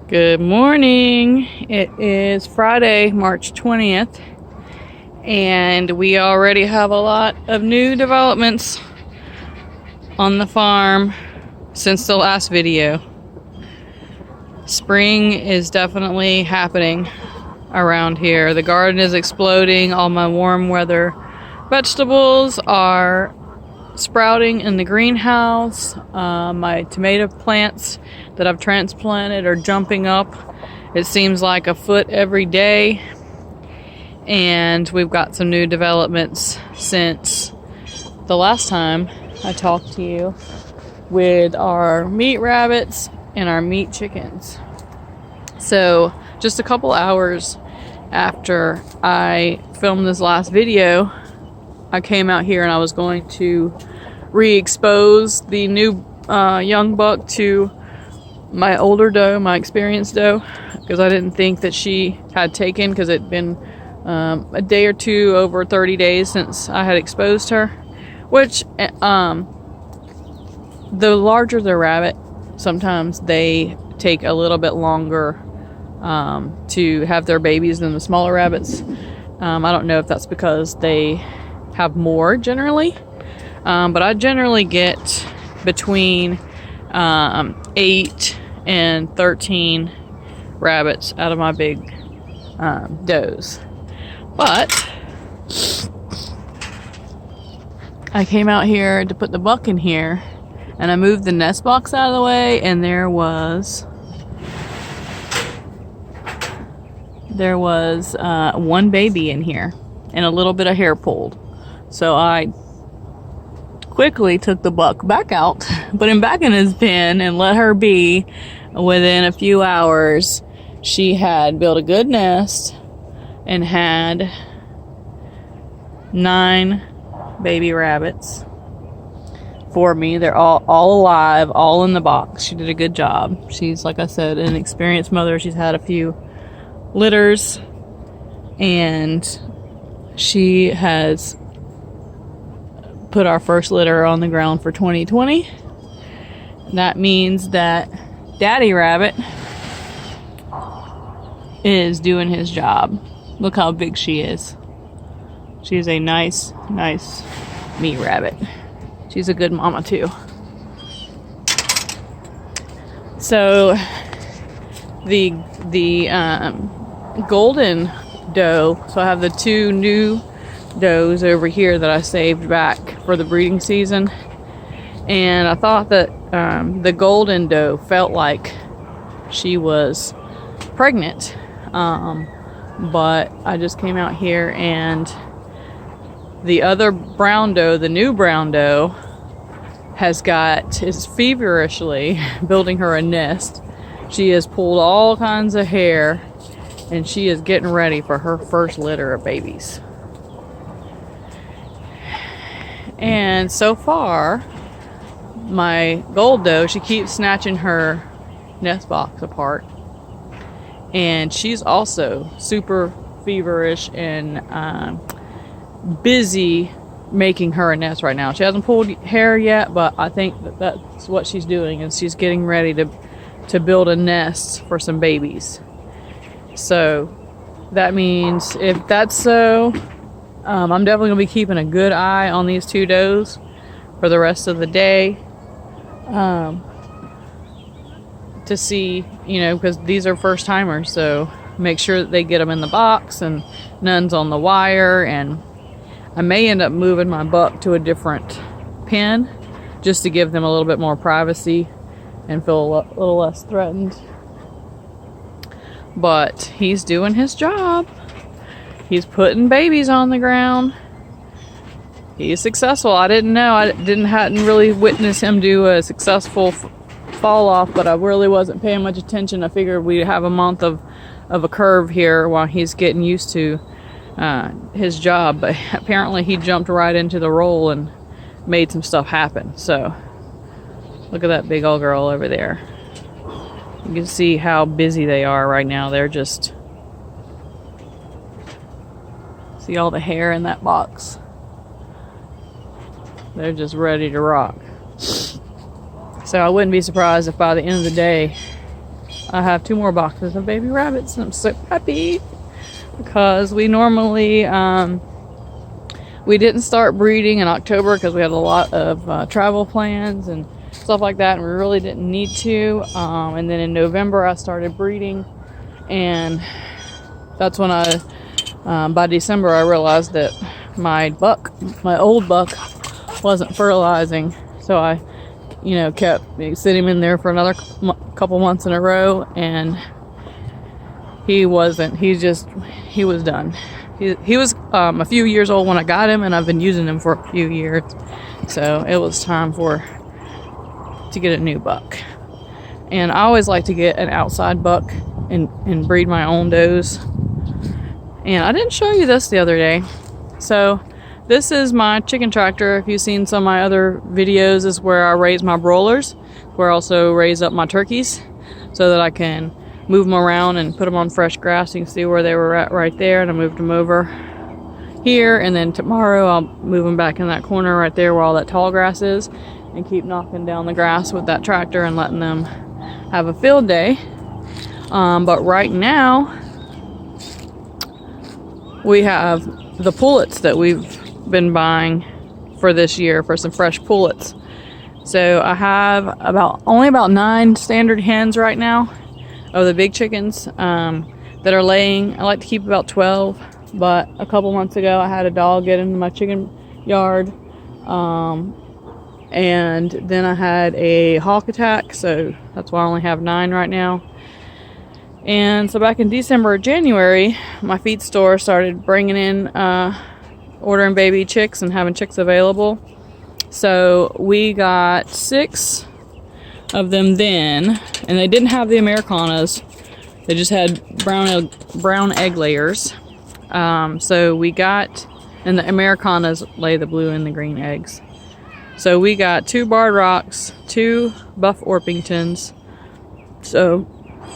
Good morning. It is Friday, March 20th, and we already have a lot of new developments on the farm since the last video. Spring is definitely happening around here. The garden is exploding. All my warm weather vegetables are sprouting in the greenhouse. My tomato plants that I've transplanted are jumping up. It seems like a foot every day. And we've got some new developments since the last time I talked to you with our meat rabbits and our meat chickens. So just a couple hours after I filmed this last video, I came out here and I was going to re-expose the new young buck to my older doe, my experienced doe, because I didn't think that she had taken, because it'd been a day or two, over 30 days since I had exposed her, which the larger the rabbit, sometimes they take a little bit longer to have their babies than the smaller rabbits. I don't know if that's because they have more generally, but I generally get between 8 and 13 rabbits out of my big does. But I came out here to put the buck in here, and I moved the nest box out of the way, and there was one baby in here and a little bit of hair pulled. So I quickly took the buck back out, put him back in his pen, and let her be. Within a few hours, she had built a good nest and had 9 baby rabbits for me. They're all alive, all in the box. She did a good job. She's, like I said, an experienced mother. She's had a few litters, and she has put our first litter on the ground for 2020. That means that Daddy Rabbit is doing his job. Look how big she is. She's a nice meat rabbit. She's a good mama too. So the golden doe, so I have the 2 new does over here that I saved back for the breeding season, and I thought that the golden doe felt like she was pregnant, but I just came out here, and the other brown doe, the new brown doe, is feverishly building her a nest. She has pulled all kinds of hair, and she is getting ready for her first litter of babies. And so far, my gold doe, she keeps snatching her nest box apart, and she's also super feverish and busy making her a nest right now. She hasn't pulled hair yet, but I think that's what she's doing, and she's getting ready to build a nest for some babies. So that means, if that's so, I'm definitely going to be keeping a good eye on these 2 does for the rest of the day, to see, because these are first timers, so make sure that they get them in the box and none's on the wire. And I may end up moving my buck to a different pen just to give them a little bit more privacy and feel a little less threatened. But he's doing his job. He's putting babies on the ground. He's successful. I didn't know. Hadn't really witnessed him do a successful fall off, but I really wasn't paying much attention. I figured we'd have a month of a curve here while he's getting used to his job. But apparently he jumped right into the role and made some stuff happen. So look at that big old girl over there. You can see how busy they are right now. They're just... See all the hair in that box? They're just ready to rock. So I wouldn't be surprised if by the end of the day I have 2 more boxes of baby rabbits, and I'm so happy because we normally we didn't start breeding in October because we had a lot of travel plans and stuff like that, and we really didn't need to. And then in November I started breeding, and that's when by December I realized that my old buck wasn't fertilizing, so I kept sitting him in there for another couple months in a row, and he was done. He was a few years old when I got him, and I've been using him for a few years, so it was time to get a new buck. And I always like to get an outside buck and breed my own does. And I didn't show you this the other day. So this is my chicken tractor. If you've seen some of my other videos, is where I raise my broilers, where I also raise up my turkeys so that I can move them around and put them on fresh grass. You can see where they were at right there, and I moved them over here, and then tomorrow I'll move them back in that corner right there where all that tall grass is, and keep knocking down the grass with that tractor and letting them have a field day. But right now we have the pullets that we've been buying for this year, for some fresh pullets. So I have only about 9 standard hens right now of the big chickens that are laying. I like to keep about 12, but a couple months ago I had a dog get into my chicken yard, and then I had a hawk attack, so that's why I only have 9 right now. And so back in December or January, my feed store started bringing in ordering baby chicks and having chicks available. So we got 6 of them then, and they didn't have the Americanas. They just had brown egg layers. So we got, and the Americanas lay the blue and the green eggs. So we got 2 barred rocks, 2 buff Orpingtons. So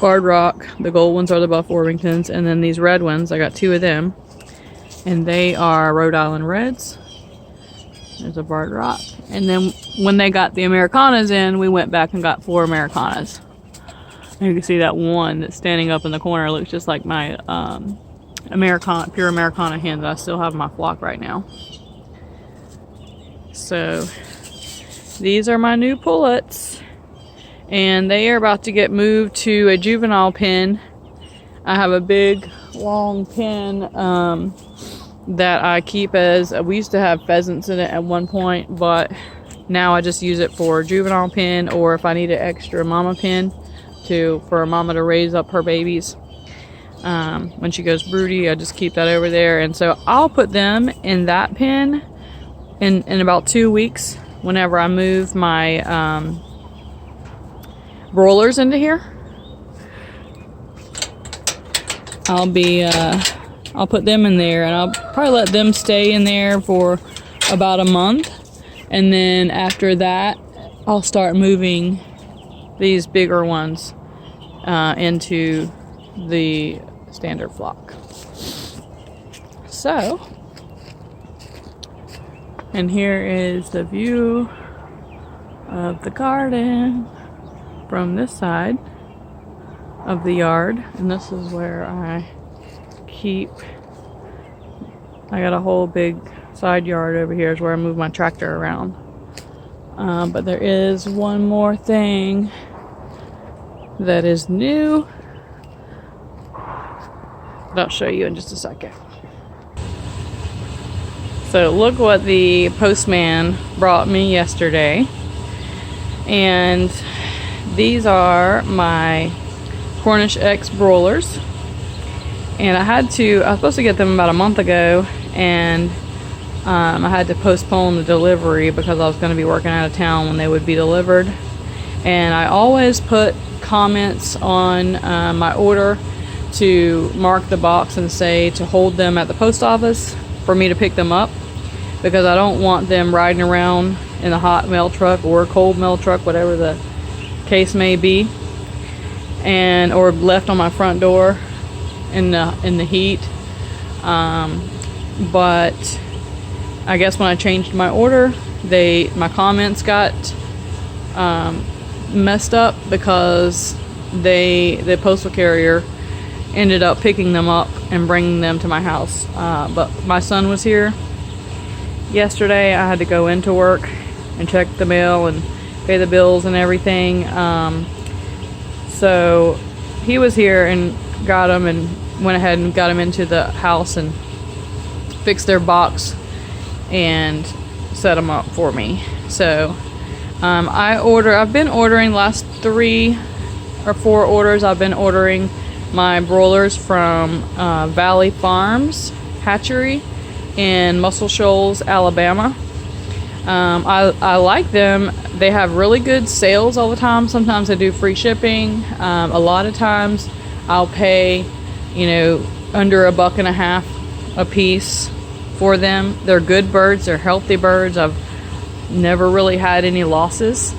barred rock, the gold ones are the buff Orpingtons, and then these red ones, I got 2 of them, and they are Rhode Island Reds. There's a barred rock. And then when they got the Americanas in, we went back and got 4 Americanas. And you can see that one that's standing up in the corner looks just like my pure Americana hens. I still have my flock right now. So these are my new pullets, and they are about to get moved to a juvenile pen. I have a big long pen that I keep we used to have pheasants in it at one point, but now I just use it for juvenile pen, or if I need an extra mama pen for a mama to raise up her babies. When she goes broody, I just keep that over there. And so I'll put them in that pen in about 2 weeks whenever I move my broilers into here. I'll put them in there, and I'll probably let them stay in there for about a month, and then after that I'll start moving these bigger ones into the standard flock. So, and here is the view of the garden from this side of the yard, and this is where I got a whole big side yard over here is where I move my tractor around. But there is one more thing that is new that I'll show you in just a second. So look what the postman brought me yesterday, and these are my CornishX broilers. And I was supposed to get them about a month ago, and I had to postpone the delivery because I was going to be working out of town when they would be delivered. And I always put comments on my order to mark the box and say to hold them at the post office for me to pick them up, because I don't want them riding around in a hot mail truck or a cold mail truck, whatever the case may be, or left on my front door in the heat. But I guess when I changed my order, my comments got messed up because the postal carrier ended up picking them up and bringing them to my house. But my son was here yesterday. I had to go into work and check the mail and pay the bills and everything. So he was here and got them, and went ahead and got them into the house and fixed their box and set them up for me. So I've been ordering last 3 or 4 orders. I've been ordering my broilers from Valley Farms Hatchery in Muscle Shoals, Alabama. I like them. They have really good sales all the time. Sometimes they do free shipping. A lot of times I'll pay, under $1.50 a piece for them. They're good birds. They're healthy birds. I've never really had any losses.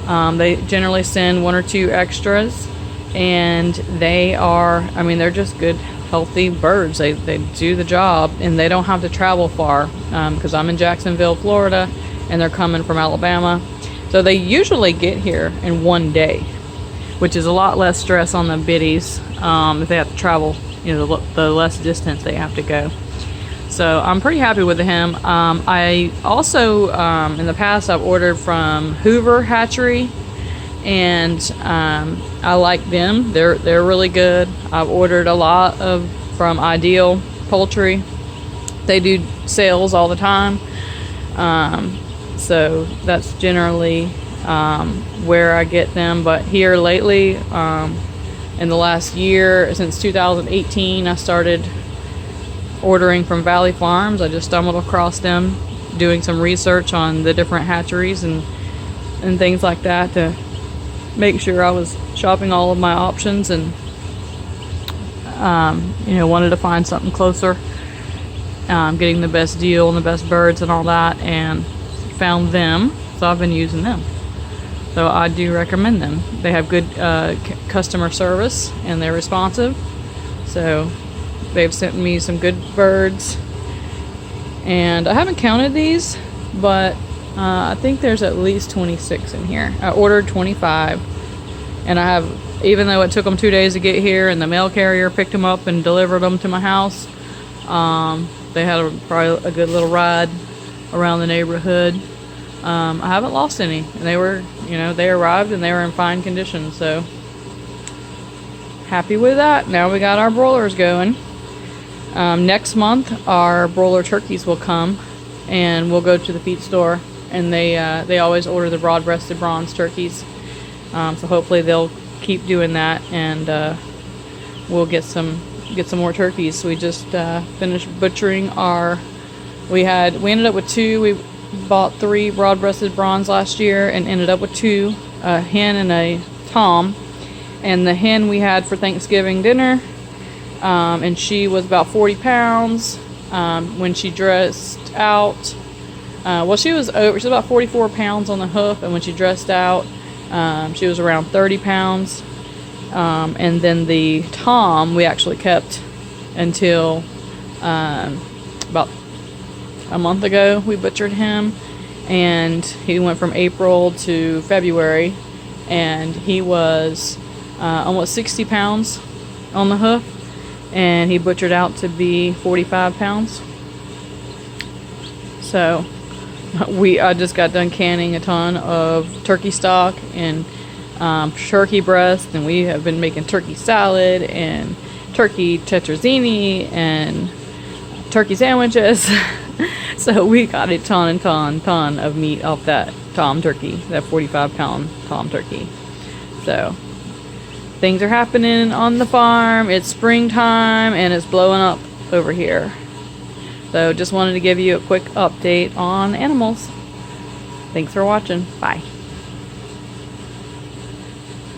They generally send 1 or 2 extras, and they're just good, healthy birds. They do the job, and they don't have to travel far, because I'm in Jacksonville, Florida, and they're coming from Alabama. So they usually get here in 1 day, which is a lot less stress on the biddies. If they have to travel, the less distance they have to go. So I'm pretty happy with him. I also, in the past, I've ordered from Hoover Hatchery, and I like them. They're really good. I've ordered a lot from Ideal Poultry. They do sales all the time. So that's generally where I get them. But here lately, in the last year, since 2018, I started ordering from Valley Farms. I just stumbled across them doing some research on the different hatcheries and things like that to make sure I was shopping all of my options, and wanted to find something closer, getting the best deal and the best birds and all that, and found them. So I've been using them. So I do recommend them. They have good customer service, and they're responsive. So they've sent me some good birds, and I haven't counted these, but I think there's at least 26 in here. I ordered 25, and I have, even though it took them 2 days to get here and the mail carrier picked them up and delivered them to my house, they had probably a good little ride around the neighborhood. I haven't lost any, and they were, they arrived and they were in fine condition. So happy with that. Now we got our broilers going. Next month our broiler turkeys will come, and we'll go to the feed store, and they always order the broad-breasted bronze turkeys. So hopefully they'll keep doing that, and we'll get some more turkeys. So we just finished butchering we ended up with 2. We bought 3 broad-breasted bronze last year and ended up with 2, a hen and a tom. And the hen we had for Thanksgiving dinner, and she was about 40 pounds. When she dressed out, she was about 44 pounds on the hoof, and when she dressed out, she was around 30 pounds. And then the tom we actually kept until about a month ago. We butchered him, and he went from April to February, and he was almost 60 pounds on the hoof, and he butchered out to be 45 pounds. So I just got done canning a ton of turkey stock and turkey breast, and we have been making turkey salad and turkey tetrazzini and turkey sandwiches. So we got a ton of meat off that tom turkey, that 45-pound tom turkey. So things are happening on the farm. It's springtime, and it's blowing up over here. So just wanted to give you a quick update on animals. Thanks for watching. Bye.